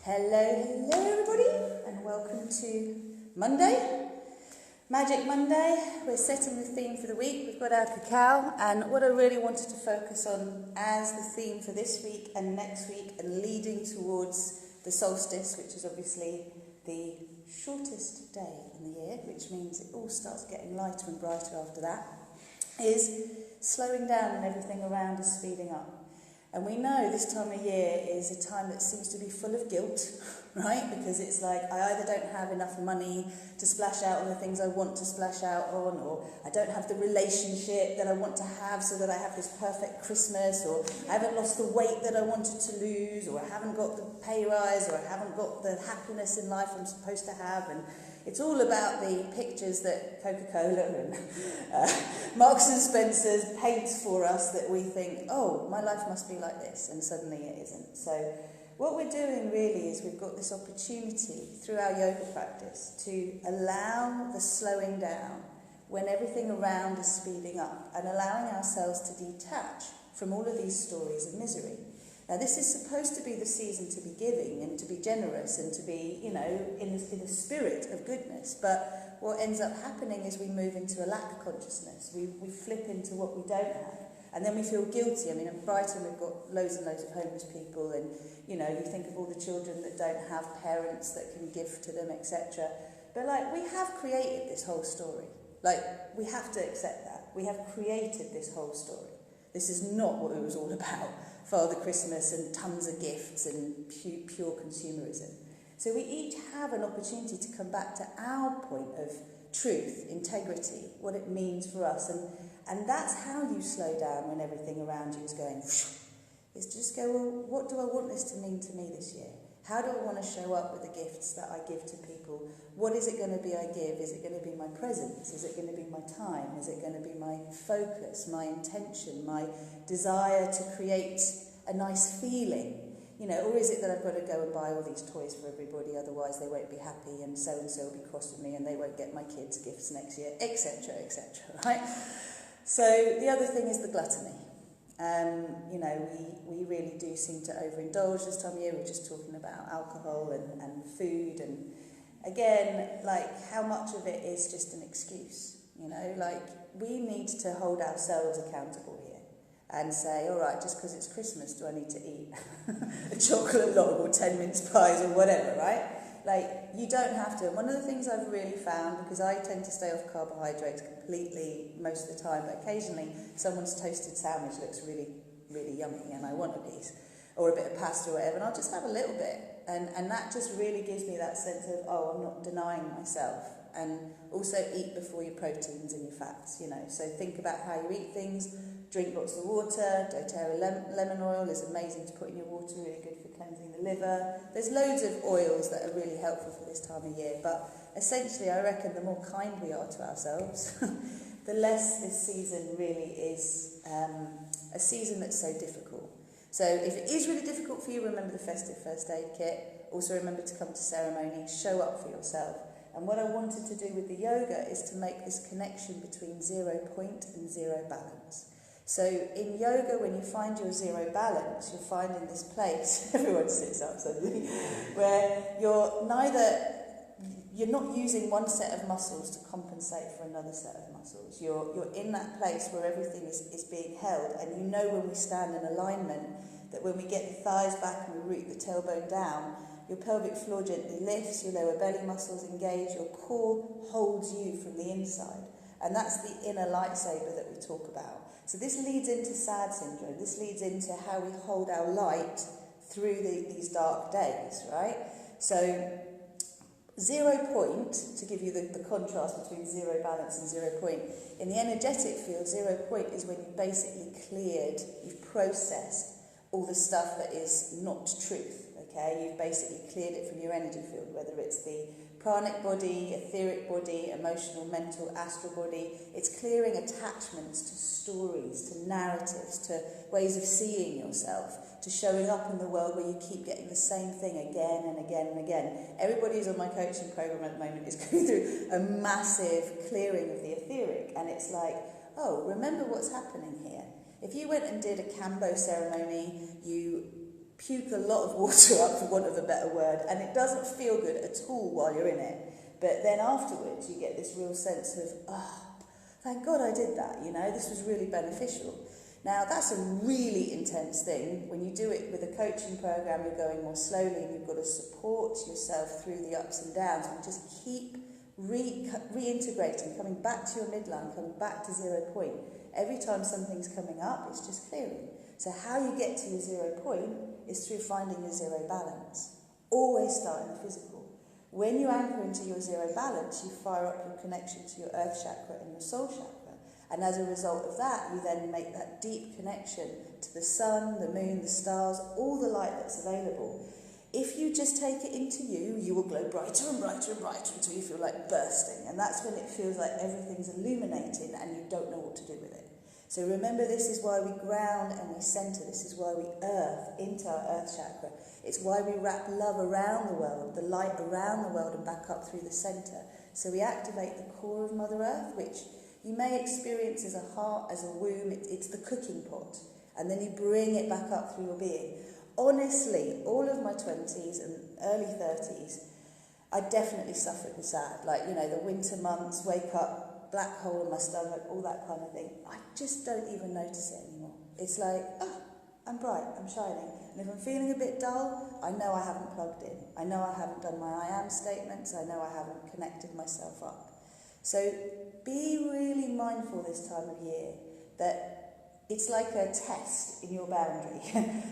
Hello everybody, and welcome to Monday, Magic Monday. We're setting the theme for the week. We've got our cacao, and what I really wanted to focus on as the theme for this week and next week, and leading towards the solstice, which is obviously the shortest day in the year, which means it all starts getting lighter and brighter after that, is slowing down and everything around is speeding up. And we know this time of year is a time that seems to be full of guilt, right? Because it's like, I either don't have enough money to splash out on the things I want to splash out on, or I don't have the relationship that I want to have so that I have this perfect Christmas, or I haven't lost the weight that I wanted to lose, or I haven't got the pay rise, or I haven't got the happiness in life I'm supposed to have. And it's all about the pictures that Coca-Cola and Marks and Spencer's paints for us that we think, oh, my life must be like this, and suddenly it isn't. So what we're doing really is we've got this opportunity through our yoga practice to allow the slowing down when everything around is speeding up, and allowing ourselves to detach from all of these stories of misery. Now, this is supposed to be the season to be giving and to be generous and to be, in the spirit of goodness. But what ends up happening is we move into a lack consciousness. We flip into what we don't have. And then we feel guilty. I mean, in Brighton, we've got loads and loads of homeless people. And, you think of all the children that don't have parents that can give to them, etc. But, we have created this whole story. We have to accept that. We have created this whole story. This is not what it was all about. Father Christmas and tons of gifts and pure consumerism. So we each have an opportunity to come back to our point of truth, integrity, what it means for us. And that's how you slow down when everything around you is going, is to just go, well, what do I want this to mean to me this year? How do I want to show up with the gifts that I give to people? What is it going to be I give? Is it going to be my presence? Is it going to be my time? Is it going to be my focus, my intention, my desire to create a nice feeling? Or is it that I've got to go and buy all these toys for everybody, otherwise they won't be happy, and so will be cross with me, and they won't get my kids gifts next year, etc., right? So the other thing is the gluttony. We really do seem to overindulge this time of year. We're just talking about alcohol and food, and again, how much of it is just an excuse? We need to hold ourselves accountable here and say, all right, just because it's Christmas, do I need to eat a chocolate log or 10 mince pies or whatever, right? You don't have to. And one of the things I've really found, because I tend to stay off carbohydrates completely most of the time, but occasionally someone's toasted sandwich looks really, really yummy and I want a piece, or a bit of pasta or whatever, and I'll just have a little bit. And that just really gives me that sense of, oh, I'm not denying myself. And also eat before your proteins and your fats, So think about how you eat things. Drink lots of water. doTERRA lemon oil is amazing to put in your water, really good for cleansing the liver. There's loads of oils that are really helpful for this time of year. But essentially, I reckon the more kind we are to ourselves, the less this season really is a season that's so difficult. So if it is really difficult for you, remember the festive first aid kit. Also remember to come to ceremony, show up for yourself. And what I wanted to do with the yoga is to make this connection between 0 point and zero balance. So in yoga, when you find your zero balance, you'll find in this place, everyone sits up suddenly, where you're not using one set of muscles to compensate for another set of muscles. You're in that place where everything is being held, and when we stand in alignment, that when we get the thighs back and we root the tailbone down, your pelvic floor gently lifts, your lower belly muscles engage, your core holds you from the inside. And that's the inner lightsaber that we talk about. So this leads into SAD syndrome. This leads into how we hold our light through these dark days, right? So 0 point, to give you the contrast between zero balance and 0 point, in the energetic field, 0 point is when you've basically cleared, you've processed all the stuff that is not truth, okay? You've basically cleared it from your energy field, whether it's the pranic body, etheric body, emotional, mental, astral body. It's clearing attachments to stories, to narratives, to ways of seeing yourself, to showing up in the world where you keep getting the same thing again and again and again. Everybody who's on my coaching program at the moment is going through a massive clearing of the etheric, and it's like, oh, remember what's happening here. If you went and did a Kambo ceremony, you puke a lot of water up, for want of a better word, and it doesn't feel good at all while you're in it. But then afterwards you get this real sense of, thank God I did that, this was really beneficial. Now that's a really intense thing. When you do it with a coaching program, you're going more slowly and you've got to support yourself through the ups and downs, and just keep reintegrating, coming back to your midline, coming back to 0 point. Every time something's coming up, it's just clearing. So how you get to your 0 point is through finding your zero balance. Always start in the physical. When you anchor into your zero balance, you fire up your connection to your earth chakra and your soul chakra. And as a result of that, you then make that deep connection to the sun, the moon, the stars, all the light that's available. If you just take it into you, you will glow brighter and brighter and brighter until you feel like bursting. And that's when it feels like everything's illuminating and you don't know what to do with it. So remember, this is why we ground and we center. This is why we earth into our earth chakra. It's why we wrap love around the world, the light around the world and back up through the center. So we activate the core of Mother Earth, which you may experience as a heart, as a womb. It's the cooking pot. And then you bring it back up through your being. Honestly, all of my 20s and early 30s, I definitely suffered with that. Like, the winter months, wake up, black hole in my stomach, all that kind of thing. I just don't even notice it anymore. It's like, I'm bright, I'm shining. And if I'm feeling a bit dull, I know I haven't plugged in. I know I haven't done my I am statements. I know I haven't connected myself up. So be really mindful this time of year that it's like a test in your boundary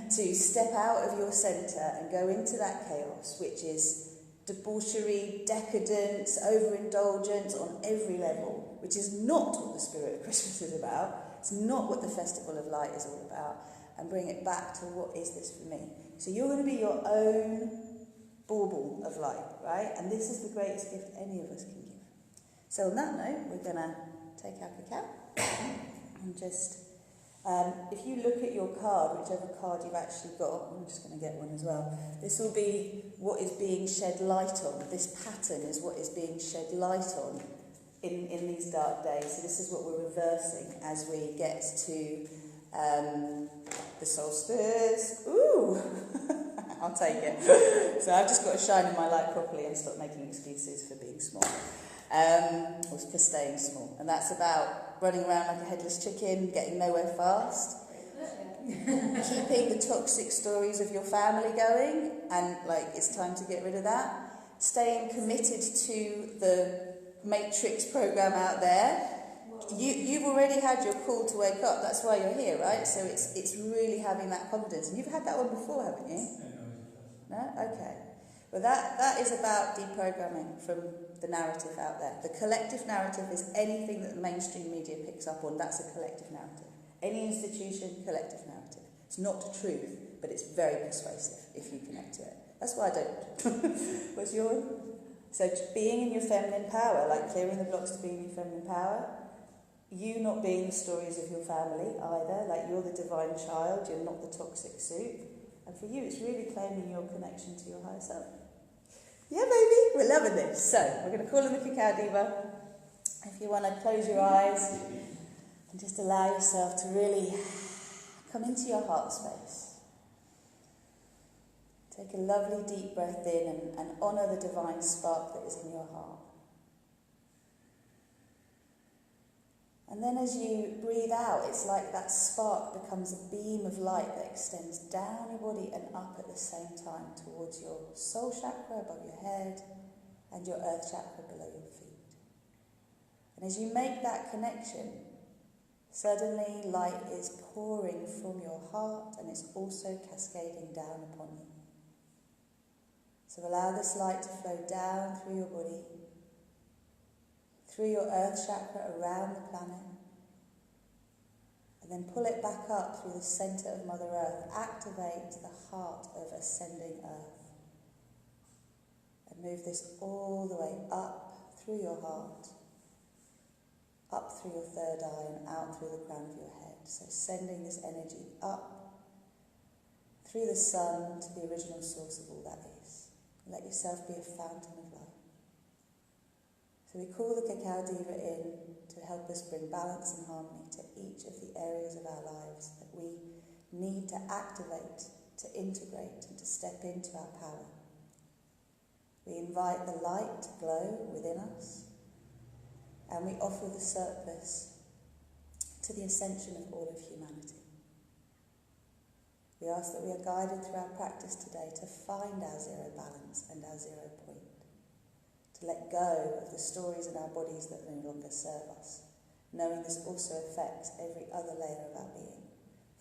to step out of your centre and go into that chaos, which is debauchery, decadence, overindulgence on every level, which is not what the spirit of Christmas is about. It's not what the Festival of Light is all about. And bring it back to what is this for me. So you're going to be your own bauble of light, right? And this is the greatest gift any of us can give. So on that note, we're going to take our cacao and just... if you look at your card, whichever card you've actually got, I'm just going to get one as well, this will be what is being shed light on. This pattern is what is being shed light on in these dark days. So this is what we're reversing as we get to the solstice. Ooh, I'll take it. So I've just got to shine in my light properly and stop making excuses for being small. Or for staying small. And that's about running around like a headless chicken, getting nowhere fast, keeping the toxic stories of your family going, and it's time to get rid of that, staying committed to the matrix program out there. You've already had your call to wake up, that's why you're here, right? So it's really having that confidence. And you've had that one before, haven't you? No? Okay. Well, that is about deprogramming from the narrative out there. The collective narrative is anything that the mainstream media picks up on. That's a collective narrative. Any institution, collective narrative. It's not truth, but it's very persuasive if you connect to it. That's why I don't. What's your one? So being in your feminine power, like clearing the blocks to being in your feminine power. You not being the stories of your family either. Like you're the divine child, you're not the toxic soup. And for you, it's really claiming your connection to your higher self. Yeah, baby, we're loving this. So, we're going to call in the Cacao Diva. If you want to close your eyes and just allow yourself to really come into your heart space. Take a lovely deep breath in and honour the divine spark that is in your heart. And then as you breathe out, it's like that spark becomes a beam of light that extends down your body and up at the same time towards your soul chakra above your head and your earth chakra below your feet. And as you make that connection, suddenly light is pouring from your heart and it's also cascading down upon you. So allow this light to flow down through your body, through your earth chakra around the planet, and then pull it back up through the centre of Mother Earth. Activate the heart of ascending Earth. And move this all the way up through your heart, up through your third eye and out through the crown of your head. So sending this energy up through the sun to the original source of all that is. Let yourself be a fountain of light. So we call the Cacao Diva in to help us bring balance and harmony to each of the areas of our lives that we need to activate to integrate and to step into our power. We invite the light to glow within us, and we offer the surplus to the ascension of all of humanity. We ask that we are guided through our practice today to find our zero balance and our zero point, to let go of the stories in our bodies that no longer serve us, knowing this also affects every other layer of our being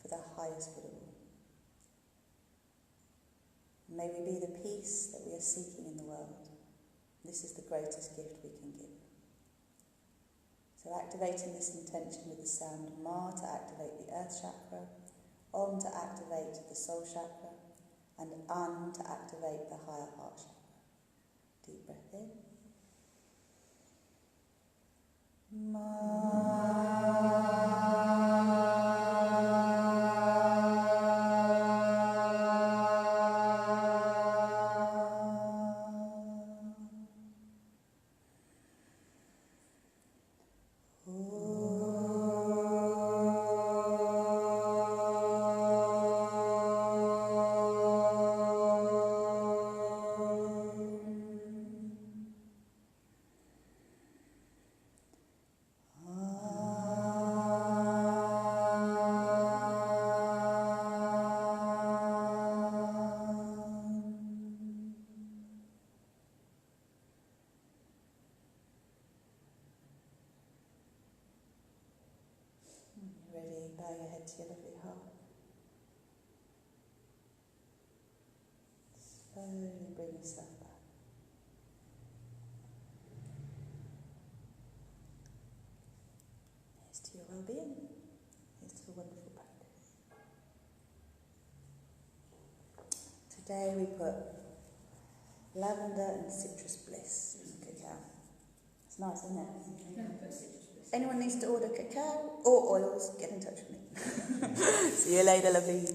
for the highest good of all. May we be the peace that we are seeking in the world. This is the greatest gift we can give. So activating this intention with the sound Ma to activate the earth chakra, Om to activate the soul chakra, and An to activate the higher heart chakra. Deep breath in. Ready, bow your head to your lovely heart. Slowly bring yourself back. Here's to your well-being. Here's to a wonderful practice. Today we put lavender and citrus bliss in the cacao. It's nice, isn't it? Yeah, put citrus bliss. Anyone needs to order cacao or oils, get in touch with me. See you later, lovely.